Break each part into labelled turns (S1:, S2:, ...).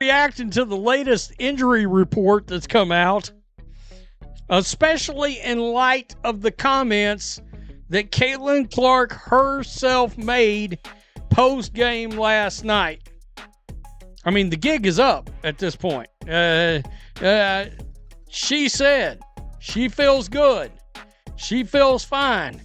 S1: reacting to the latest injury report that's come out, especially in light of the comments that Caitlin Clark herself made post-game last night. I mean, the gig is up at this point. She said she feels good. She feels fine.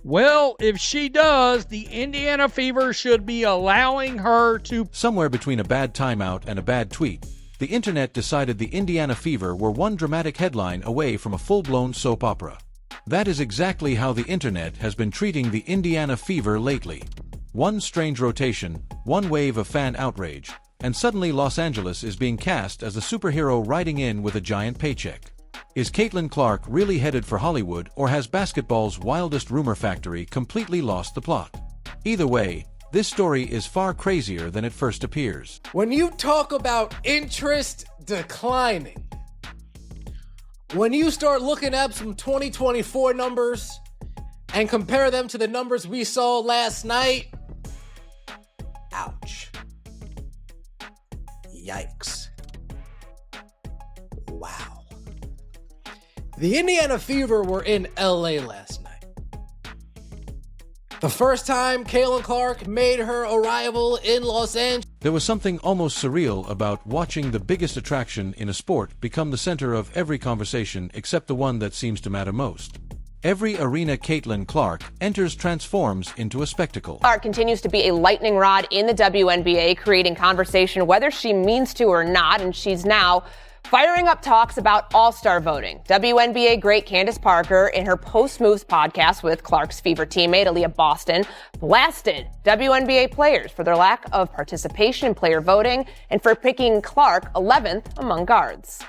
S1: Well, if she does, the Indiana Fever should be allowing her to...
S2: Somewhere between a bad timeout and a bad tweet, the internet decided the Indiana Fever were one dramatic headline away from a full-blown soap opera. That is exactly how the internet has been treating the Indiana Fever lately. One strange rotation, one wave of fan outrage, and suddenly Los Angeles is being cast as the superhero riding in with a giant paycheck. Is Caitlin Clark really headed for Hollywood, or has basketball's wildest rumor factory completely lost the plot? Either way, this story is far crazier than it first appears.
S3: When you talk about interest declining, when you start looking up some 2024 numbers and compare them to the numbers we saw last night, ouch. Yikes. Wow. The Indiana Fever were in LA last night. The first time Caitlin Clark made her arrival in Los Angeles.
S2: There was something almost surreal about watching the biggest attraction in a sport become the center of every conversation except the one that seems to matter most. Every arena Caitlin Clark enters transforms into a spectacle.
S4: Clark continues to be a lightning rod in the WNBA, creating conversation whether she means to or not, and she's now firing up talks about all-star voting. WNBA great Candace Parker, in her Post-Moves podcast with Clark's Fever teammate Aaliyah Boston, blasted WNBA players for their lack of participation in player voting and for picking Clark 11th among guards.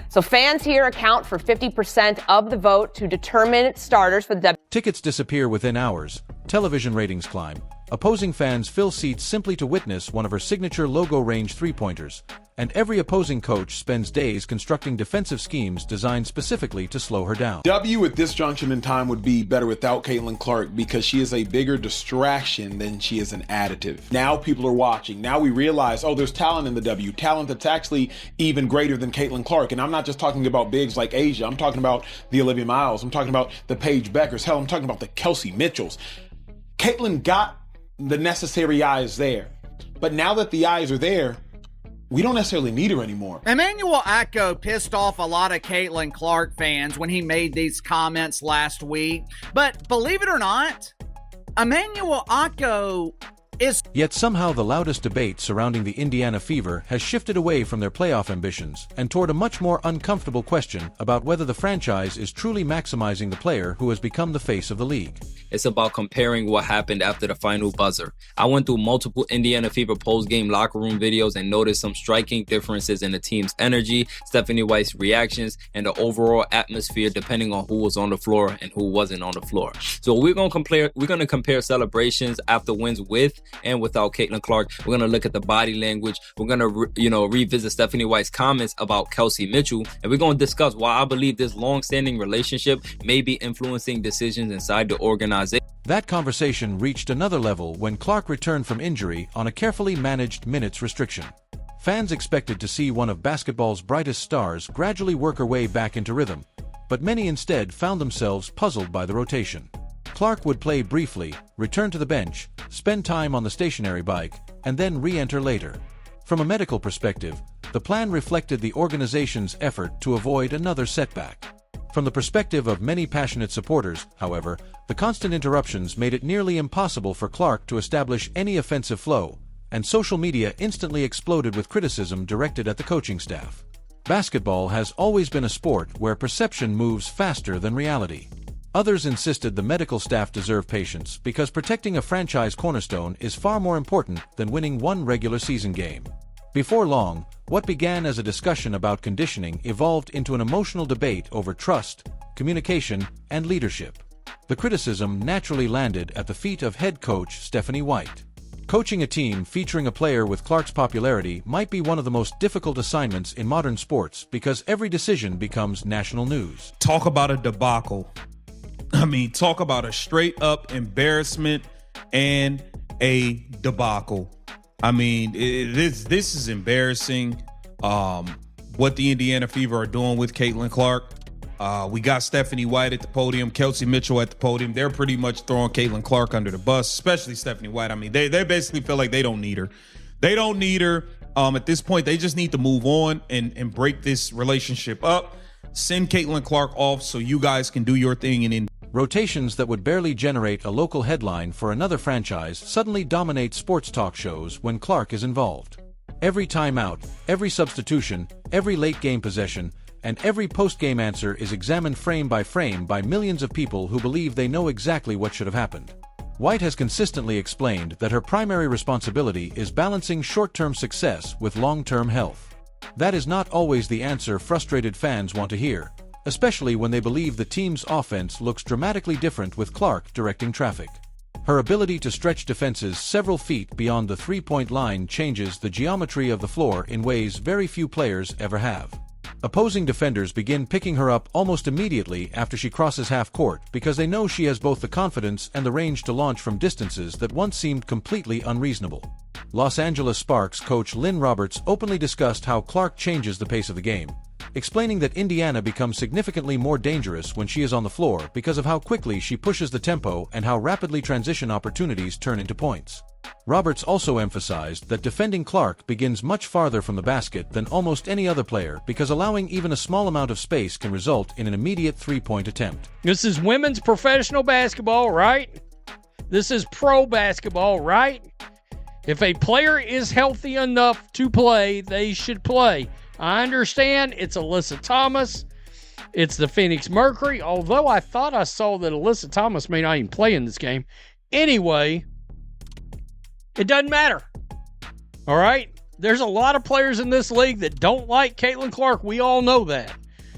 S4: So fans here account for 50% of the vote to determine starters for the
S2: Tickets disappear within hours, television ratings climb, opposing fans fill seats simply to witness one of her signature logo-range three-pointers, and every opposing coach spends days constructing defensive schemes designed specifically to slow her down.
S5: W at this junction in time would be better without Caitlin Clark because she is a bigger distraction than she is an additive. Now people are watching. Now we realize, oh, there's talent in the W, talent that's actually even greater than Caitlin Clark. And I'm not just talking about bigs like Asia. I'm talking about the Olivia Miles. I'm talking about the Paige Beckers. Hell, I'm talking about the Kelsey Mitchells. Caitlin got the necessary eyes there. But now that the eyes are there, we don't necessarily need her anymore.
S6: Emmanuel Akko pissed off a lot of Caitlin Clark fans when he made these comments last week. But believe it or not, Emmanuel Akko is...
S2: Yet somehow the loudest debate surrounding the Indiana Fever has shifted away from their playoff ambitions and toward a much more uncomfortable question about whether the franchise is truly maximizing the player who has become the face of the league.
S7: It's about comparing what happened after the final buzzer. I went through multiple Indiana Fever post-game locker room videos and noticed some striking differences in the team's energy, Stephanie White's reactions, and the overall atmosphere depending on who was on the floor and who wasn't on the floor. So we're going to compare celebrations after wins with and without Caitlin Clark. We're going to look at the body language. We're going to revisit Stephanie White's comments about Kelsey Mitchell, and we're going to discuss why I believe this long-standing relationship may be influencing decisions inside the organization.
S2: That conversation reached another level when Clark returned from injury on a carefully managed minutes restriction. Fans expected to see one of basketball's brightest stars gradually work her way back into rhythm, but many instead found themselves puzzled by the rotation. Clark would play briefly, return to the bench, spend time on the stationary bike, and then re-enter later. From a medical perspective, the plan reflected the organization's effort to avoid another setback. From the perspective of many passionate supporters, however, the constant interruptions made it nearly impossible for Clark to establish any offensive flow, and social media instantly exploded with criticism directed at the coaching staff. Basketball has always been a sport where perception moves faster than reality. Others insisted the medical staff deserve patience because protecting a franchise cornerstone is far more important than winning one regular season game. Before long, what began as a discussion about conditioning evolved into an emotional debate over trust, communication, and leadership. The criticism naturally landed at the feet of head coach Stephanie White. Coaching a team featuring a player with Clark's popularity might be one of the most difficult assignments in modern sports because every decision becomes national news.
S8: Talk about a debacle. Talk about a straight-up embarrassment and a debacle. I mean, this is embarrassing. What the Indiana Fever are doing with Caitlin Clark. We got Stephanie White at the podium, Kelsey Mitchell at the podium. They're pretty much throwing Caitlin Clark under the bus, especially Stephanie White. I mean, they basically feel like they don't need her. They don't need her. At this point, they just need to move on and break this relationship up. Send Caitlin Clark off so you guys can do your thing in India.
S2: Rotations that would barely generate a local headline for another franchise suddenly dominate sports talk shows when Clark is involved. Every timeout, every substitution, every late game possession, and every post-game answer is examined frame by millions of people who believe they know exactly what should have happened. White has consistently explained that her primary responsibility is balancing short-term success with long-term health. That is not always the answer frustrated fans want to hear, especially when they believe the team's offense looks dramatically different with Clark directing traffic. Her ability to stretch defenses several feet beyond the three-point line changes the geometry of the floor in ways very few players ever have. Opposing defenders begin picking her up almost immediately after she crosses half court because they know she has both the confidence and the range to launch from distances that once seemed completely unreasonable. Los Angeles Sparks coach Lynn Roberts openly discussed how Clark changes the pace of the game, explaining that Indiana becomes significantly more dangerous when she is on the floor because of how quickly she pushes the tempo and how rapidly transition opportunities turn into points. Roberts also emphasized that defending Clark begins much farther from the basket than almost any other player because allowing even a small amount of space can result in an immediate three-point attempt.
S1: This is women's professional basketball, right? This is pro basketball, right? If a player is healthy enough to play, they should play. I understand it's Alyssa Thomas. It's the Phoenix Mercury, although I thought I saw that Alyssa Thomas may not even play in this game. Anyway, it doesn't matter. All right? There's a lot of players in this league that don't like Caitlin Clark. We all know that.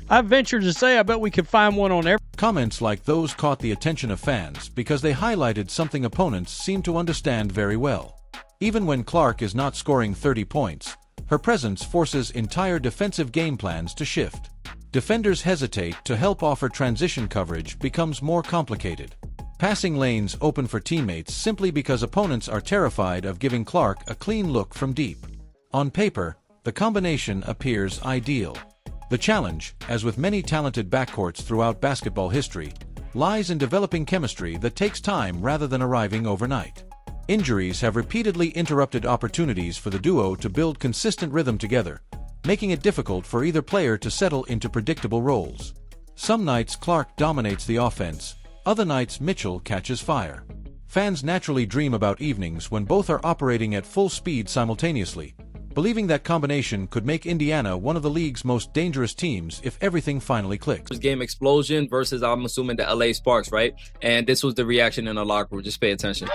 S1: I venture to say I bet we could find one on every...
S2: Comments like those caught the attention of fans because they highlighted something opponents seem to understand very well. Even when Clark is not scoring 30 points, her presence forces entire defensive game plans to shift. Defenders hesitate to help offer transition coverage becomes more complicated. Passing lanes open for teammates simply because opponents are terrified of giving Clark a clean look from deep. On paper, the combination appears ideal. The challenge, as with many talented backcourts throughout basketball history, lies in developing chemistry that takes time rather than arriving overnight. Injuries have repeatedly interrupted opportunities for the duo to build consistent rhythm together, making it difficult for either player to settle into predictable roles. Some nights Clark dominates the offense, other nights Mitchell catches fire. Fans naturally dream about evenings when both are operating at full speed simultaneously, believing that combination could make Indiana one of the league's most dangerous teams if everything finally clicks.
S7: Game explosion versus, I'm assuming, the LA Sparks, right? And this was the reaction in the locker room. Just pay attention.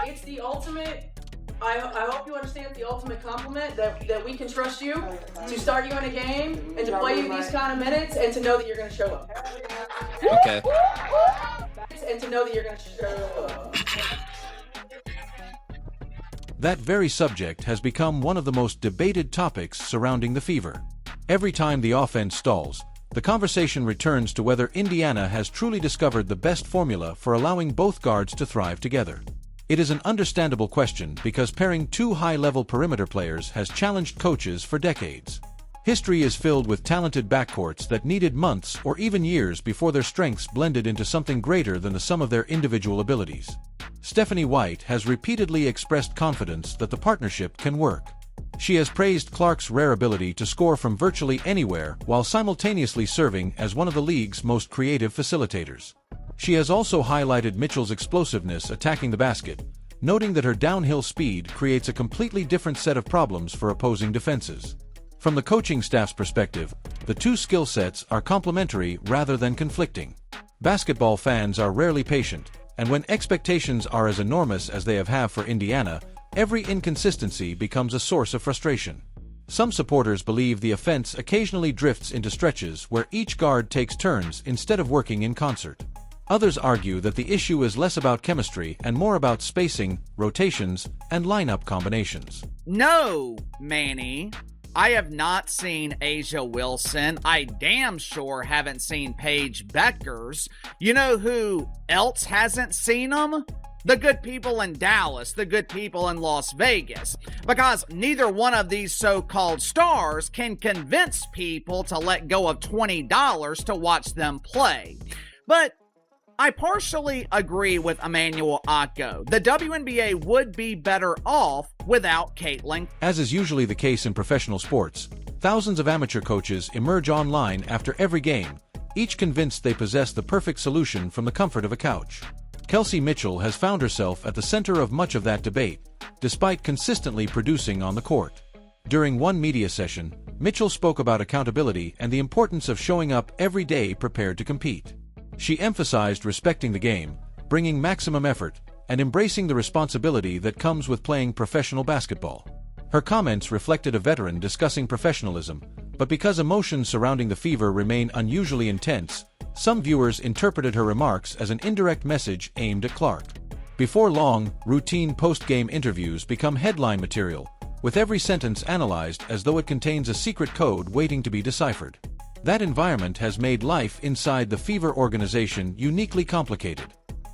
S9: It's the ultimate. I hope you understand the ultimate compliment that we can trust you to start you in a game and to play you these kind of minutes and to know that you're going to show up.
S7: Okay.
S9: And to know that you're going to show up.
S2: That very subject has become one of the most debated topics surrounding the Fever. Every time the offense stalls, the conversation returns to whether Indiana has truly discovered the best formula for allowing both guards to thrive together. It is an understandable question because pairing two high-level perimeter players has challenged coaches for decades. History is filled with talented backcourts that needed months or even years before their strengths blended into something greater than the sum of their individual abilities. Stephanie White has repeatedly expressed confidence that the partnership can work. She has praised Clark's rare ability to score from virtually anywhere while simultaneously serving as one of the league's most creative facilitators. She has also highlighted Mitchell's explosiveness attacking the basket, noting that her downhill speed creates a completely different set of problems for opposing defenses. From the coaching staff's perspective, the two skill sets are complementary rather than conflicting. Basketball fans are rarely patient, and when expectations are as enormous as they have for Indiana, every inconsistency becomes a source of frustration. Some supporters believe the offense occasionally drifts into stretches where each guard takes turns instead of working in concert. Others argue that the issue is less about chemistry and more about spacing, rotations, and lineup combinations.
S6: No, Manny. I have not seen Asia Wilson. I damn sure haven't seen Paige Beckers. You know who else hasn't seen them? The good people in Dallas, the good people in Las Vegas, because neither one of these so-called stars can convince people to let go of $20 to watch them play. But I partially agree with Emmanuel Akko. The WNBA would be better off without Caitlin.
S2: As is usually the case in professional sports, thousands of amateur coaches emerge online after every game, each convinced they possess the perfect solution from the comfort of a couch. Kelsey Mitchell has found herself at the center of much of that debate, despite consistently producing on the court. During one media session, Mitchell spoke about accountability and the importance of showing up every day prepared to compete. She emphasized respecting the game, bringing maximum effort, and embracing the responsibility that comes with playing professional basketball. Her comments reflected a veteran discussing professionalism, but because emotions surrounding the fever remain unusually intense, some viewers interpreted her remarks as an indirect message aimed at Clark. Before long, routine post-game interviews become headline material, with every sentence analyzed as though it contains a secret code waiting to be deciphered. That environment has made life inside the Fever organization uniquely complicated.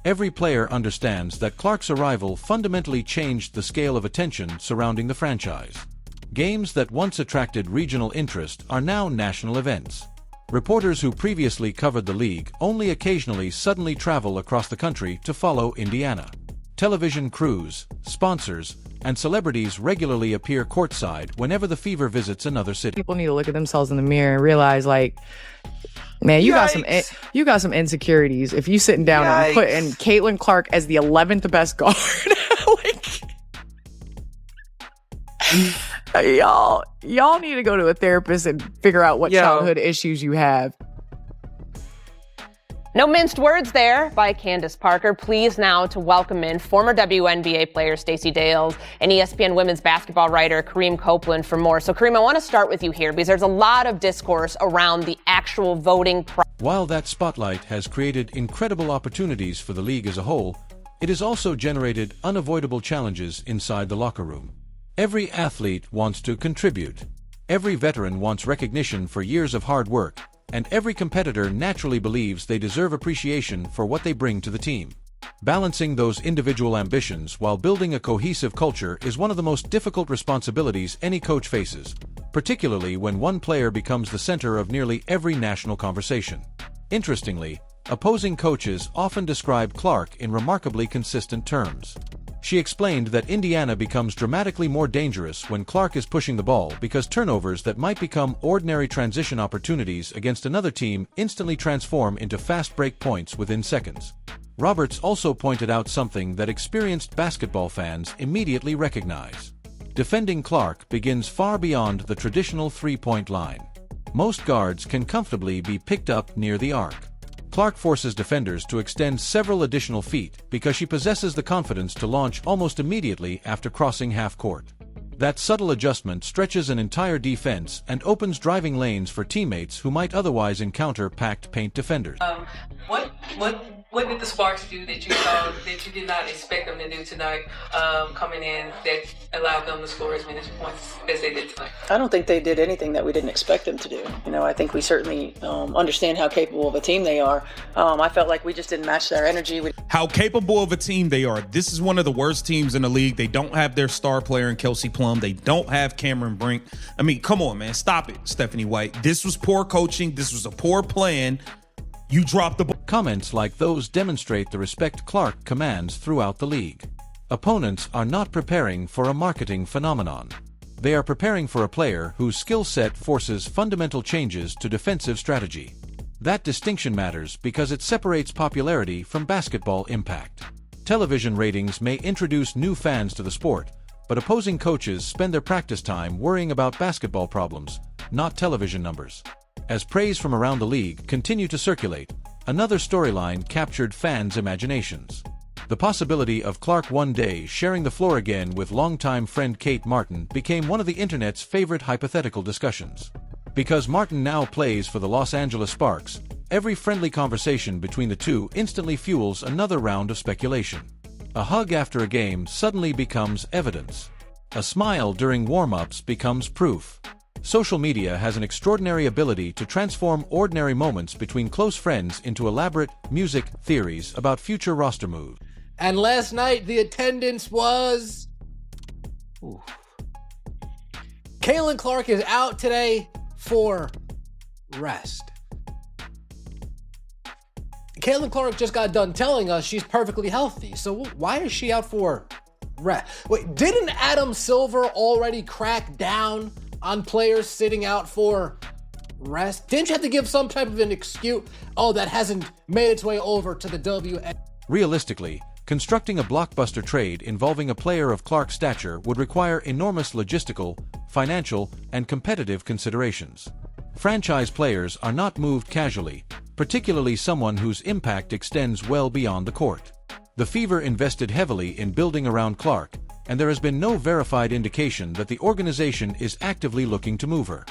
S2: Every player understands that Clark's arrival fundamentally changed the scale of attention surrounding the franchise. Games that once attracted regional interest are now national events. Reporters who previously covered the league only occasionally suddenly travel across the country to follow Indiana. Television crews, sponsors, and celebrities regularly appear courtside whenever the Fever visits another city.
S10: People need to look at themselves in the mirror and realize, like, man, you got some insecurities if you sitting down and putting Caitlin Clark as the 11th best guard. Y'all need to go to a therapist and figure out what childhood issues you have.
S4: No minced words there by Candace Parker. Pleased now to welcome in former WNBA player Stacey Dales and ESPN women's basketball writer Kareem Copeland for more. So Kareem, I want to start with you here because there's a lot of discourse around the actual voting process.
S2: While that spotlight has created incredible opportunities for the league as a whole, it has also generated unavoidable challenges inside the locker room. Every athlete wants to contribute. Every veteran wants recognition for years of hard work, and every competitor naturally believes they deserve appreciation for what they bring to the team. Balancing those individual ambitions while building a cohesive culture is one of the most difficult responsibilities any coach faces, particularly when one player becomes the center of nearly every national conversation. Interestingly, opposing coaches often describe Clark in remarkably consistent terms. She explained that Indiana becomes dramatically more dangerous when Clark is pushing the ball because turnovers that might become ordinary transition opportunities against another team instantly transform into fast break points within seconds. Roberts also pointed out something that experienced basketball fans immediately recognize. Defending Clark begins far beyond the traditional three-point line. Most guards can comfortably be picked up near the arc. Clark forces defenders to extend several additional feet because she possesses the confidence to launch almost immediately after crossing half court. That subtle adjustment stretches an entire defense and opens driving lanes for teammates who might otherwise encounter packed paint defenders.
S11: What did the Sparks do that you saw that you did not expect them to do tonight, coming in, that allowed them to score as many points as they did tonight?
S9: I don't think they did anything that we didn't expect them to do. I think we certainly understand how capable of a team they are. I felt like we just didn't match their energy.
S8: How capable of a team they are. This is one of the worst teams in the league. They don't have their star player in Kelsey Plum. They don't have Cameron Brink. I mean, come on, man. Stop it, Stephanie White. This was poor coaching. This was a poor plan. You dropped the ball.
S2: Comments like those demonstrate the respect Clark commands throughout the league. Opponents are not preparing for a marketing phenomenon. They are preparing for a player whose skill set forces fundamental changes to defensive strategy. That distinction matters because it separates popularity from basketball impact. Television ratings may introduce new fans to the sport, but opposing coaches spend their practice time worrying about basketball problems, not television numbers. As praise from around the league continue to circulate, another storyline captured fans' imaginations. The possibility of Clark one day sharing the floor again with longtime friend Kate Martin became one of the internet's favorite hypothetical discussions. Because Martin now plays for the Los Angeles Sparks, every friendly conversation between the two instantly fuels another round of speculation. A hug after a game suddenly becomes evidence. A smile during warm-ups becomes proof. Social media has an extraordinary ability to transform ordinary moments between close friends into elaborate music theories about future roster moves.
S3: And last night, the attendance was... Caitlin Clark is out today for rest. Caitlin Clark just got done telling us she's perfectly healthy. So why is she out for rest? Wait, didn't Adam Silver already crack down on players sitting out for rest? Didn't you have to give some type of an excuse? Oh, that hasn't made its way over to the WNBA.
S2: Realistically, constructing a blockbuster trade involving a player of Clark's stature would require enormous logistical, financial, and competitive considerations. Franchise players are not moved casually, particularly someone whose impact extends well beyond the court. The Fever invested heavily in building around Clark, and there has been no verified indication that the organization is actively looking to move her.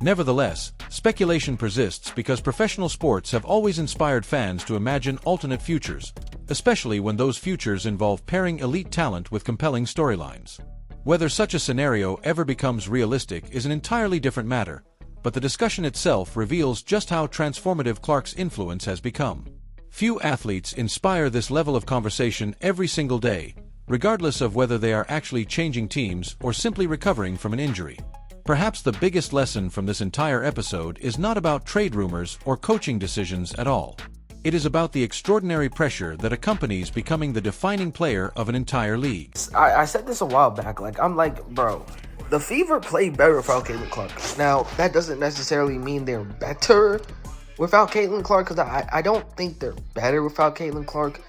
S2: Nevertheless, speculation persists because professional sports have always inspired fans to imagine alternate futures, especially when those futures involve pairing elite talent with compelling storylines. Whether such a scenario ever becomes realistic is an entirely different matter, but the discussion itself reveals just how transformative Clark's influence has become. Few athletes inspire this level of conversation every single day, regardless of whether they are actually changing teams or simply recovering from an injury. Perhaps the biggest lesson from this entire episode is not about trade rumors or coaching decisions at all. It is about the extraordinary pressure that accompanies becoming the defining player of an entire league.
S12: I said this a while back. I'm like, bro, the Fever play better without Caitlin Clark. Now, that doesn't necessarily mean they're better without Caitlin Clark, because I don't think they're better without Caitlin Clark,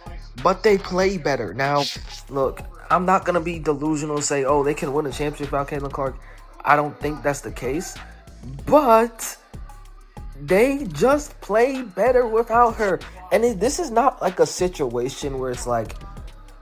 S12: but they play better. Now, look, I'm not going to be delusional and say, oh, they can win a championship without Caitlin Clark. I don't think that's the case, but they just play better without her. And this is not like a situation where it's like,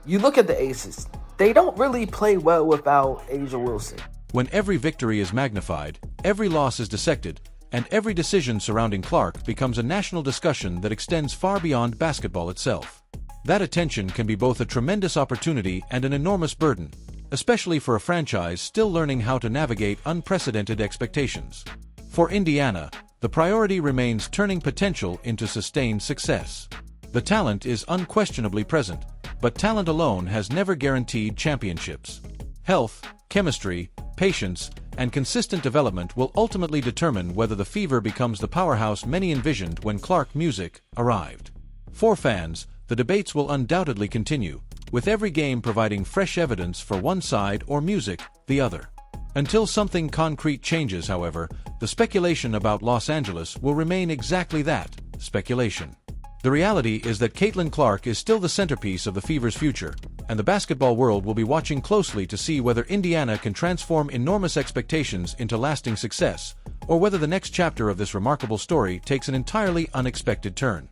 S12: you look at the Aces, they don't really play well without Asia Wilson.
S2: When every victory is magnified, every loss is dissected, and every decision surrounding Clark becomes a national discussion that extends far beyond basketball itself. That attention can be both a tremendous opportunity and an enormous burden, especially for a franchise still learning how to navigate unprecedented expectations. For Indiana, the priority remains turning potential into sustained success. The talent is unquestionably present, but talent alone has never guaranteed championships. Health, chemistry, patience, and consistent development will ultimately determine whether the Fever becomes the powerhouse many envisioned when Clark Music arrived. For fans, the debates will undoubtedly continue, with every game providing fresh evidence for one side or Music the other. Until something concrete changes, however, the speculation about Los Angeles will remain exactly that, speculation. The reality is that Caitlin Clark is still the centerpiece of the Fever's future, and the basketball world will be watching closely to see whether Indiana can transform enormous expectations into lasting success, or whether the next chapter of this remarkable story takes an entirely unexpected turn.